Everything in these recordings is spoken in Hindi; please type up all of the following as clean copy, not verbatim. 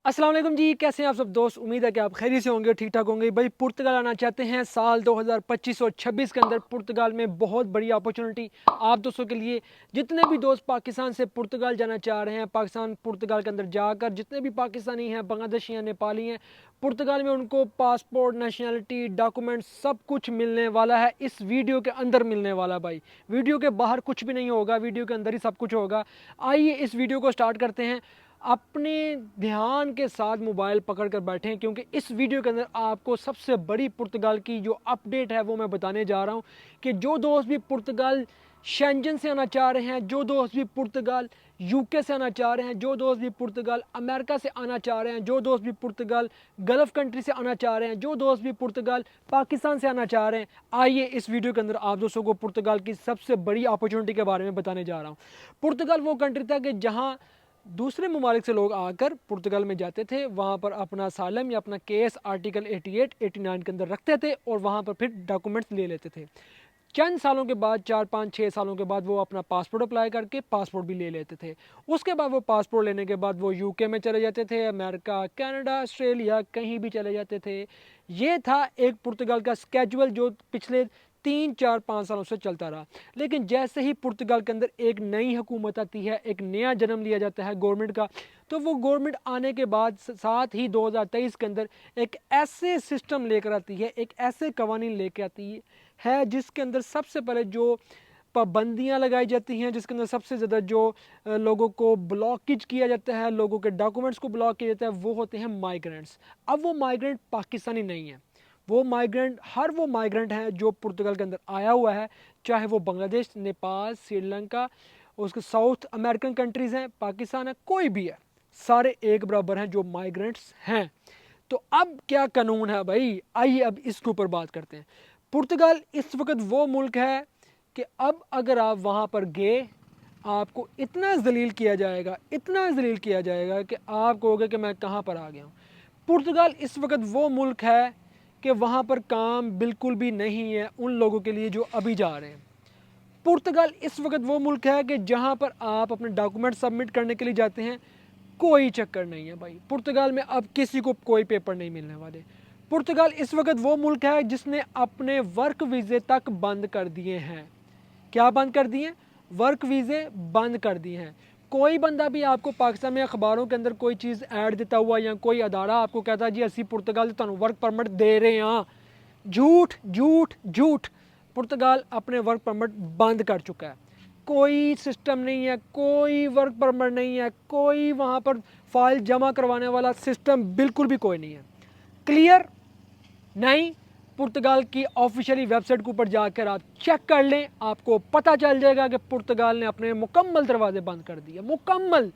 अस्सलाम वालेकुम जी, कैसे हैं आप सब दोस्त। उम्मीद है कि आप खैरियत से होंगे, ठीक ठाक होंगे। भाई पुर्तगाल आना चाहते हैं साल 2025 और 26 के अंदर। पुर्तगाल में बहुत बड़ी अपॉर्चुनिटी आप दोस्तों के लिए। जितने भी दोस्त पाकिस्तान से पुर्तगाल जाना चाह रहे हैं, पाकिस्तान पुर्तगाल के अंदर जाकर जितने भी पाकिस्तानी हैं, बांग्लादेशी हैं, नेपाली हैं, पुर्तगाल में उनको पासपोर्ट, नेशनैलिटी, डॉक्यूमेंट सब कुछ मिलने वाला है। इस वीडियो के अंदर मिलने वाला भाई, वीडियो के बाहर कुछ भी नहीं होगा, वीडियो के अंदर ही सब कुछ होगा। आइए इस वीडियो को स्टार्ट करते हैं। अपने ध्यान के साथ मोबाइल पकड़ कर बैठे हैं, क्योंकि इस वीडियो के अंदर आपको सबसे बड़ी पुर्तगाल की जो अपडेट है वो मैं बताने जा रहा हूं कि जो दोस्त भी पुर्तगाल शेंजन से आना चाह रहे हैं, जो दोस्त भी पुर्तगाल यूके से आना चाह रहे हैं, जो दोस्त भी पुर्तगाल अमेरिका से आना चाह रहे हैं, जो दोस्त भी पुर्तगाल गल्फ़ कंट्री से आना चाह रहे हैं, जो दोस्त भी पुर्तगाल पाकिस्तान से आना चाह रहे हैं, आइए इस वीडियो के अंदर आप दोस्तों को पुर्तगाल की सबसे बड़ी अपॉर्चुनिटी के बारे में बताने जा रहा हूँ। पुर्तगाल वो कंट्री था कि जहाँ दूसरे ममालिक से लोग आकर पुर्तगाल में जाते थे, वहाँ पर अपना सालम या अपना केस आर्टिकल 88, 89 के अंदर रखते थे और वहाँ पर फिर डॉक्यूमेंट्स ले लेते थे। चंद सालों के बाद, 4 5 6 सालों के बाद, वो अपना पासपोर्ट अप्लाई करके पासपोर्ट भी ले लेते थे। उसके बाद वो पासपोर्ट लेने के बाद वो यूके में चले जाते थे, अमेरिका, कनाडा, ऑस्ट्रेलिया, कहीं भी चले जाते थे। ये था एक पुर्तगाल का स्केजुअल जो पिछले 3 4 5 सालों से चलता रहा। लेकिन जैसे ही पुर्तगाल के अंदर एक नई हुकूमत आती है, एक नया जन्म लिया जाता है गवर्नमेंट का, तो वो गवर्नमेंट आने के बाद साथ ही 2023 के अंदर एक ऐसे सिस्टम लेकर आती है, एक ऐसे कवानीन लेकर आती है जिसके अंदर सबसे पहले जो पाबंदियां लगाई जाती हैं, जिसके अंदर सबसे ज़्यादा जो लोगों को ब्लॉकेज किया जाता है, लोगों के डॉक्यूमेंट्स को ब्लॉक किया जाता है, वो होते हैं माइग्रेंट्स। अब वो माइग्रेंट पाकिस्तानी नहीं है, वो माइग्रेंट हर वो माइग्रेंट है जो पुर्तगाल के अंदर आया हुआ है, चाहे वो बांग्लादेश, नेपाल, श्रीलंका, उसके साउथ अमेरिकन कंट्रीज़ हैं, पाकिस्तान है, कोई भी है, सारे एक बराबर हैं जो माइग्रेंट्स हैं। तो अब क्या कानून है भाई, आइए अब इसके ऊपर बात करते हैं। पुर्तगाल इस वक्त वो मुल्क है कि अब अगर आप वहाँ पर गए, आपको इतना जलील किया जाएगा, इतना जलील किया जाएगा कि आप कहोगे कि मैं कहाँ पर आ गया हूँ। पुर्तगाल इस वक्त वो मुल्क है कि वहाँ पर काम बिल्कुल भी नहीं है उन लोगों के लिए जो अभी जा रहे हैं। पुर्तगाल इस वक्त वो मुल्क है कि जहाँ पर आप अपने डॉक्यूमेंट सबमिट करने के लिए जाते हैं, कोई चक्कर नहीं है भाई। पुर्तगाल में अब किसी को कोई पेपर नहीं मिलने वाले। पुर्तगाल इस वक्त वो मुल्क है जिसने अपने वर्क वीज़े तक बंद कर दिए हैं। क्या बंद कर दिए? वर्क वीज़े बंद कर दिए हैं। कोई बंदा भी आपको पाकिस्तान में अखबारों के अंदर कोई चीज़ ऐड देता हुआ या कोई अदारा आपको कहता जी असी पुर्तगाल तुहानू वर्क परमिट दे रहे हैं, झूठ झूठ झूठ। पुर्तगाल अपने वर्क परमिट बंद कर चुका है। कोई सिस्टम नहीं है, कोई वर्क परमिट नहीं है, कोई वहाँ पर फाइल जमा करवाने वाला सिस्टम बिल्कुल भी कोई नहीं है। क्लियर? नहीं। पुर्तगाल की ऑफिशियली वेबसाइट के ऊपर जाकर आप चेक कर लें, आपको पता चल जाएगा कि पुर्तगाल ने अपने मुकम्मल दरवाजे बंद कर दिए। मुकम्मल,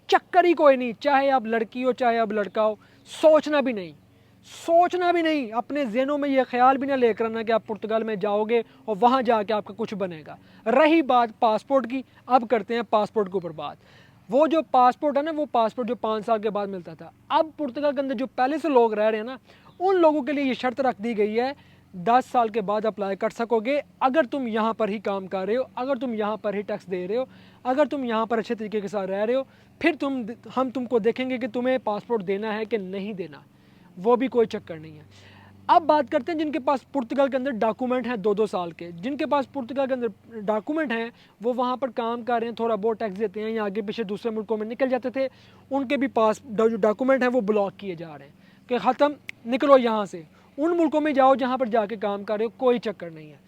चक्कर ही कोई नहीं। चाहे आप लड़की हो, चाहे आप लड़का हो, सोचना भी नहीं, सोचना भी नहीं। अपने जहनों में यह ख्याल भी ना लेकर आना कि आप पुर्तगाल में जाओगे और वहाँ जाके आपका कुछ बनेगा। रही बात पासपोर्ट की, अब करते हैं पासपोर्ट के ऊपर बात। वो जो पासपोर्ट है ना, वो पासपोर्ट जो 5 साल के बाद मिलता था, अब पुर्तगाल के अंदर जो पहले से लोग रह रहे हैं ना, उन लोगों के लिए ये शर्त रख दी गई है 10 साल के बाद अप्लाई कर सकोगे अगर तुम यहाँ पर ही काम कर रहे हो, अगर तुम यहाँ पर ही टैक्स दे रहे हो, अगर तुम यहाँ पर अच्छे तरीके के साथ रह रहे हो, फिर हम तुमको देखेंगे कि तुम्हें पासपोर्ट देना है कि नहीं देना। वो भी कोई चक्कर नहीं है। अब बात करते हैं जिनके पास पुर्तगाल के अंदर डॉक्यूमेंट हैं 2 2 साल के। जिनके पास पुर्तगाल के अंदर डॉक्यूमेंट हैं, वो वहाँ पर काम कर रहे हैं, थोड़ा बहुत टैक्स देते हैं या आगे पीछे दूसरे मुल्कों में निकल जाते थे, उनके भी पास जो डॉक्यूमेंट हैं वो ब्लॉक किए जा रहे हैं कि ख़त्म, निकलो यहाँ से, उन मुल्कों में जाओ जहाँ पर जाके काम कर रहे हो, कोई चक्कर नहीं है।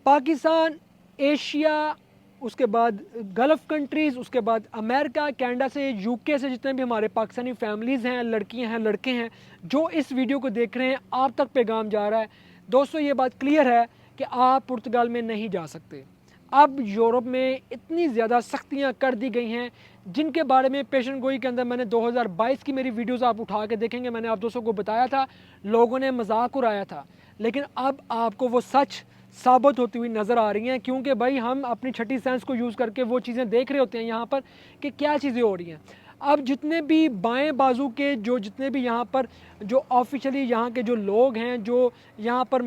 पाकिस्तान, एशिया, उसके बाद गल्फ़ कंट्रीज़, उसके बाद अमेरिका, कनाडा से, यूके से जितने भी हमारे पाकिस्तानी फैमिलीज़ हैं, लड़कियां हैं, लड़के हैं, जो इस वीडियो को देख रहे हैं, आप तक पैगाम जा रहा है। दोस्तों ये बात क्लियर है कि आप पुर्तगाल में नहीं जा सकते। अब यूरोप में इतनी ज़्यादा सख्तियाँ कर दी गई हैं जिनके बारे में पेशन गोई के अंदर मैंने 2022 की मेरी वीडियोज़ आप उठा के देखेंगे, मैंने आप दोस्तों को बताया था, लोगों ने मजाक उड़ाया था, लेकिन अब आपको वो सच साबित होती हुई नज़र आ रही हैं, क्योंकि भाई हम अपनी छठी सेंस को यूज़ करके वो चीज़ें देख रहे होते हैं यहाँ पर कि क्या चीज़ें हो रही हैं। अब जितने भी बाएं बाजू के जो जितने भी यहाँ पर जो ऑफिशियली यहाँ के जो लोग हैं, जो यहाँ पर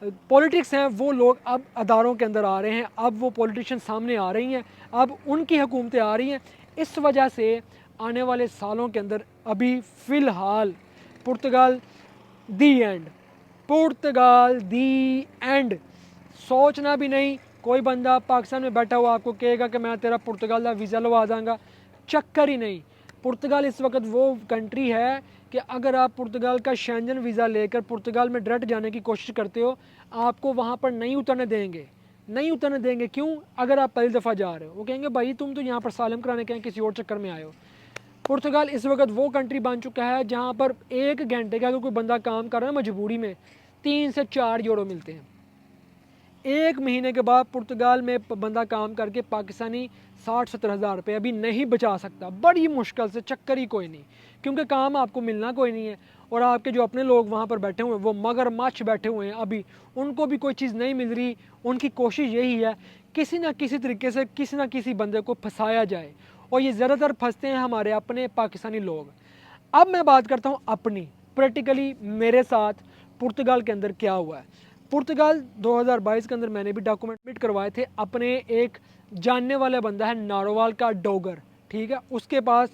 पॉलिटिक्स हैं, वो लोग अब अदारों के अंदर आ रहे हैं, अब वो पॉलिटिशियन सामने आ रही हैं, अब उनकी हुकूमतें आ रही हैं। इस वजह से आने वाले सालों के अंदर अभी फ़िलहाल पुर्तगाल दी एंड, पुर्तगाल दी एंड। सोचना भी नहीं, कोई बंदा पाकिस्तान में बैठा हुआ आपको कहेगा कि मैं तेरा पुर्तगाल का वीज़ा लगा दूँगा, चक्कर ही नहीं। पुर्तगाल इस वक्त वो कंट्री है कि अगर आप पुर्तगाल का शेंजन वीज़ा लेकर पुर्तगाल में डायरेक्ट जाने की कोशिश करते हो, आपको वहाँ पर नहीं उतरने देंगे, नहीं उतरने देंगे। क्यों? अगर आप पहली दफ़ा जा रहे हो, वो कहेंगे भाई तुम तो यहाँ पर सालम कराने के किसी और चक्कर में आए हो। पुर्तगाल इस वक्त वो कंट्री बन चुका है जहाँ पर 1 घंटे का अगर कोई बंदा काम कर रहा है मजबूरी में 3 से 4 यूरो मिलते हैं। 1 महीने के बाद पुर्तगाल में बंदा काम करके पाकिस्तानी 60-70 हज़ार रुपये अभी नहीं बचा सकता, बड़ी मुश्किल से, चक्कर ही कोई नहीं, क्योंकि काम आपको मिलना कोई नहीं है। और आपके जो अपने लोग वहाँ पर बैठे हुए हैं वो मगरमच्छ बैठे हुए हैं, अभी उनको भी कोई चीज़ नहीं मिल रही। उनकी कोशिश यही है किसी ना किसी तरीके से किसी ना किसी बंदे को फंसाया जाए, और ये ज़्यादातर फंसते हैं हमारे अपने पाकिस्तानी लोग। अब मैं बात करता हूँ अपनी, प्रैक्टिकली मेरे साथ पुर्तगाल के अंदर क्या हुआ है। पुर्तगाल 2022 के अंदर मैंने भी डॉक्यूमेंट सबमिट करवाए थे अपने एक जानने वाला बंदा है नारोवाल का डोगर, ठीक है, उसके पास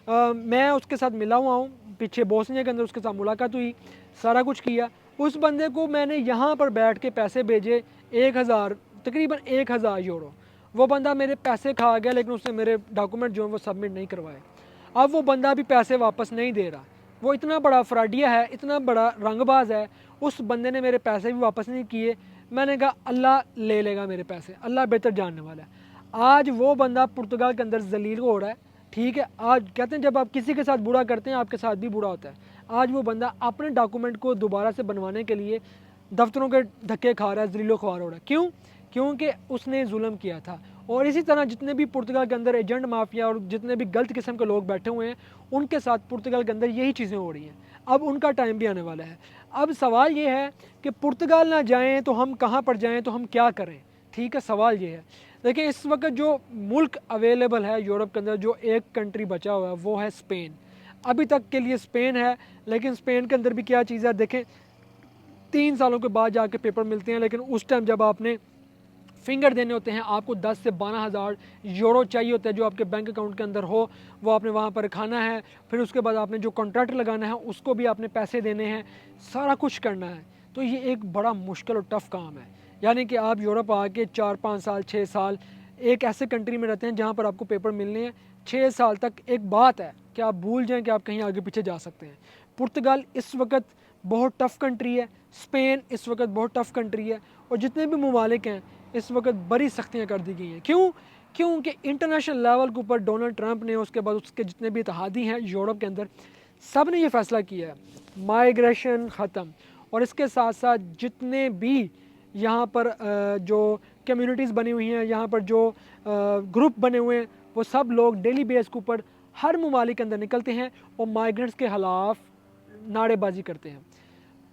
मैं उसके साथ मिला हुआ हूँ, पीछे बोस्निया के अंदर उसके साथ मुलाकात हुई, सारा कुछ किया। उस बंदे को मैंने यहाँ पर बैठ के पैसे भेजे 1000, तकरीबन 1000 यूरो। वो बंदा मेरे पैसे खा गया, लेकिन उसने मेरे डॉक्यूमेंट जो हैं वो सबमिट नहीं करवाए। अब वो बंदा भी पैसे वापस नहीं दे रहा। वो इतना बड़ा फ्रॉडिया है, इतना बड़ा रंगबाज है, उस बंदे ने मेरे पैसे भी वापस नहीं किए। मैंने कहा अल्लाह ले लेगा मेरे पैसे, अल्लाह बेहतर जानने वाला है। आज वो बंदा पुर्तगाल के अंदर जलील हो रहा है, ठीक है। आज कहते हैं जब आप किसी के साथ बुरा करते हैं आपके साथ भी बुरा होता है। आज वो बंदा अपने डॉक्यूमेंट को दोबारा से बनवाने के लिए दफ्तरों के धक्के खा रहा है, जलीलो ख्वार हो रहा है। क्यों? क्योंकि उसने जुल्म किया था। और इसी तरह जितने भी पुर्तगाल के अंदर एजेंट माफिया और जितने भी गलत किस्म के लोग बैठे हुए हैं, उनके साथ पुर्तगाल के अंदर यही चीज़ें हो रही हैं। अब उनका टाइम भी आने वाला है। अब सवाल ये है कि पुर्तगाल ना जाएं तो हम कहाँ पर जाएं, तो हम क्या करें, ठीक है। सवाल ये है, देखिए इस वक्त जो मुल्क अवेलेबल है यूरोप के अंदर, जो एक कंट्री बचा हुआ है वो है स्पेन। अभी तक के लिए स्पेन है, लेकिन स्पेन के अंदर भी क्या चीज़ है, देखें 3 सालों के बाद जाके पेपर मिलते हैं, लेकिन उस टाइम जब आपने फिंगर देने होते हैं आपको 10 से 12 हज़ार यूरो चाहिए होता है, जो आपके बैंक अकाउंट के अंदर हो वो आपने वहाँ पर रखाना है। फिर उसके बाद आपने जो कॉन्ट्रैक्ट लगाना है उसको भी आपने पैसे देने हैं, सारा कुछ करना है। तो ये एक बड़ा मुश्किल और टफ़ काम है। यानी कि आप यूरोप आके 4-5 साल 6 साल एक ऐसे कंट्री में रहते हैं जहाँ पर आपको पेपर मिलने हैं 6 साल तक। एक बात है कि आप भूल जाएँ कि आप कहीं आगे पीछे जा सकते हैं। पुर्तगाल इस वक्त बहुत टफ़ कंट्री है, स्पेन इस वक्त बहुत टफ़ कंट्री है, और जितने भी ममालिक हैं इस वक्त बड़ी सख्तियाँ कर दी गई हैं। क्यों? क्योंकि इंटरनेशनल लेवल के ऊपर डोनाल्ड ट्रंप ने, उसके बाद उसके जितने भी इत्तेहादी हैं यूरोप के अंदर, सब ने ये फैसला किया है माइग्रेशन ख़त्म। और इसके साथ साथ जितने भी यहाँ पर जो कम्युनिटीज़ बनी हुई हैं, यहाँ पर जो ग्रुप बने हुए हैं, वो सब लोग डेली बेस के ऊपर हर ममालिक के अंदर निकलते हैं और माइग्रेंट्स के ख़िलाफ़ नारेबाजी करते हैं।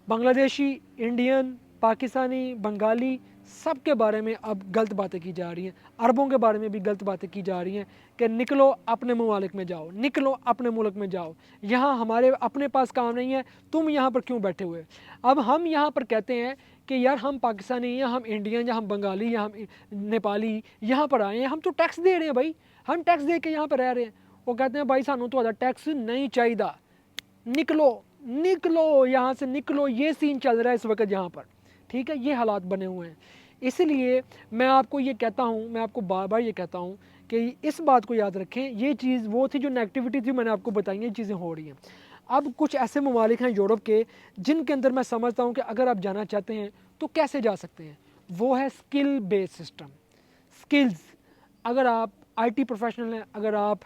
बांग्लादेशी, इंडियन, पाकिस्तानी, बंगाली, सब के बारे में अब गलत बातें की जा रही हैं। अरबों के बारे में भी गलत बातें की जा रही हैं कि निकलो अपने ममालिक में जाओ, निकलो अपने मुल्क में जाओ, यहाँ हमारे अपने पास काम नहीं है, तुम यहाँ पर क्यों बैठे हुए। अब हम यहाँ पर कहते हैं कि यार हम पाकिस्तानी या हम इंडियन या हम बंगाली या हम नेपाली यहाँ पर आए हैं, हम तो टैक्स दे रहे हैं भाई, हम टैक्स दे के यहाँ पर रह रहे हैं। वो कहते हैं भाई सानू तो टैक्स नहीं चाहिए, निकलो निकलो यहाँ से, निकलो। ये सीन चल रहा है इस वक्त यहाँ पर, ठीक है। ये हालात बने हुए हैं। इसलिए मैं आपको ये कहता हूँ, मैं आपको बार बार ये कहता हूँ कि इस बात को याद रखें। ये चीज़ वो थी जो नेगेटिविटी थी, मैंने आपको बताई, ये चीज़ें हो रही हैं। अब कुछ ऐसे ममालिक हैं यूरोप के जिनके अंदर मैं समझता हूँ कि अगर आप जाना चाहते हैं तो कैसे जा सकते हैं। वो है स्किल बेस्ड सिस्टम, स्किल्स। अगर आप IT प्रोफेशनल हैं, अगर आप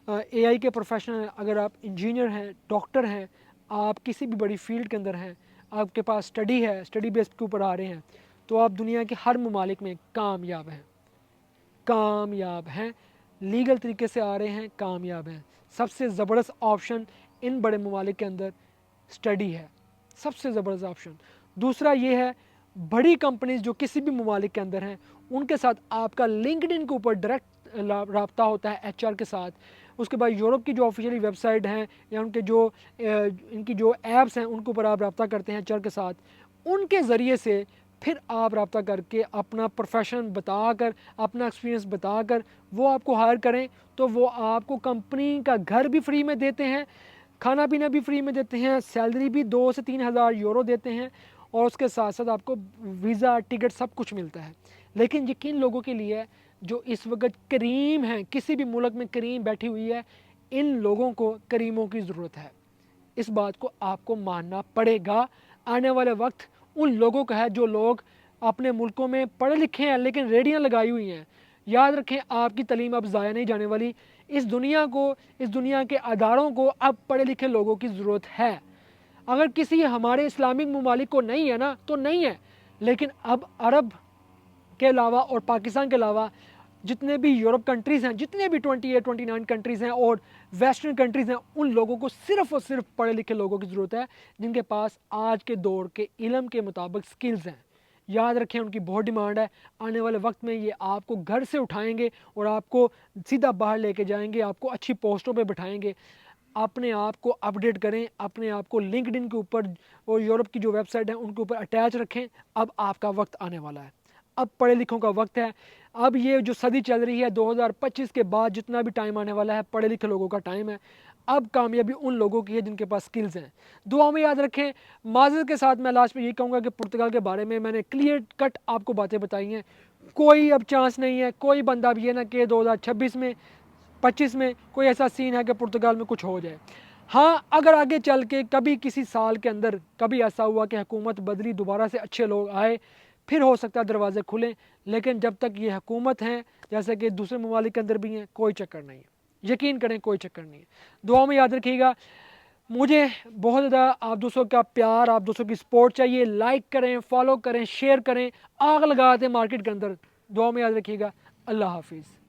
AI के प्रोफेशनल हैं, अगर आप इंजीनियर हैं, डॉक्टर हैं, आप किसी भी बड़ी फील्ड के अंदर हैं, आपके पास स्टडी है, स्टडी बेस के ऊपर आ रहे हैं, तो आप दुनिया के हर ममालिक में कामयाब हैं, कामयाब हैं। लीगल तरीके से आ रहे हैं, कामयाब हैं। सबसे ज़बरदस्त ऑप्शन इन बड़े ममालिक के अंदर स्टडी है, सबसे ज़बरदस्त ऑप्शन। दूसरा ये है बड़ी कंपनीज जो किसी भी ममालिक के अंदर हैं उनके साथ आपका लिंक्डइन के ऊपर डायरेक्ट रब्ता होता है HR के साथ। उसके बाद यूरोप की जो ऑफिशियली वेबसाइट हैं या उनके जो इनकी जो ऐप्स हैं उनके ऊपर आप रब्ता करते हैं HR के साथ। उनके ज़रिए से फिर आप रब्ता करके अपना प्रोफेशन बताकर, अपना एक्सपीरियंस बताकर वो आपको हायर करें, तो वो आपको कंपनी का घर भी फ्री में देते हैं, खाना पीना भी फ्री में देते हैं, सैलरी भी 2 से 3 हज़ार यूरो देते हैं, और उसके साथ साथ आपको वीज़ा, टिकट सब कुछ मिलता है। लेकिन ये किन लोगों के लिए है? जो इस वक्त करीम हैं, किसी भी मुल्क में करीम बैठी हुई है, इन लोगों को करीमों की ज़रूरत है। इस बात को आपको मानना पड़ेगा। आने वाले वक्त उन लोगों का है जो लोग अपने मुल्कों में पढ़े लिखे हैं लेकिन रेडियाँ लगाई हुई हैं। याद रखें, आपकी तालीम अब ज़ाया नहीं जाने वाली। इस दुनिया को, इस दुनिया के अदारों को अब पढ़े लिखे लोगों की ज़रूरत है। अगर किसी हमारे इस्लामिक ममालिक को नहीं है ना, तो नहीं है, लेकिन अब अरब के अलावा और पाकिस्तान के अलावा जितने भी यूरोप कंट्रीज़ हैं, जितने भी 28 29 कंट्रीज़ हैं और वेस्टर्न कंट्रीज़ हैं, उन लोगों को सिर्फ़ और सिर्फ पढ़े लिखे लोगों की ज़रूरत है, जिनके पास आज के दौर के इल्म के मुताबिक स्किल्स हैं। याद रखें, उनकी बहुत डिमांड है। आने वाले वक्त में ये आपको घर से उठाएंगे और आपको सीधा बाहर लेके जाएंगे, आपको अच्छी पोस्टों पे बिठाएंगे। अपने आप को अपडेट करें, अपने आप को लिंक्डइन के ऊपर और यूरोप की जो वेबसाइट है उनके ऊपर अटैच रखें। अब आपका वक्त आने वाला है, अब पढ़े लिखों का वक्त है। अब ये जो सदी चल रही है 2025 के बाद जितना भी टाइम आने वाला है, पढ़े लिखे लोगों का टाइम है। अब कामयाबी उन लोगों की है जिनके पास स्किल्स हैं। दुआ में याद रखें। माज़रत के साथ मैं लास्ट में यही कहूँगा कि पुर्तगाल के बारे में मैंने क्लियर कट आपको बातें बताई हैं। कोई अब चांस नहीं है, कोई बंदा अब ये ना कि 2026 में 25 में कोई ऐसा सीन है कि पुर्तगाल में कुछ हो जाए। हाँ, अगर आगे चल के कभी किसी साल के अंदर कभी ऐसा हुआ कि हुकूमत बदली, दोबारा से अच्छे लोग आए, फिर हो सकता है दरवाज़े खुलें। लेकिन जब तक ये हुकूमत है, जैसे कि दूसरे ममालिक के अंदर भी हैं, कोई चक्कर नहीं है। यकीन करें, कोई चक्कर नहीं है। दुआ में याद रखिएगा। मुझे बहुत ज़्यादा आप दोस्तों का प्यार, आप दोस्तों की सपोर्ट चाहिए। लाइक करें, फॉलो करें, शेयर करें, आग लगा दें मार्केट के अंदर। दुआ में याद रखिएगा। अल्लाह हाफिज़।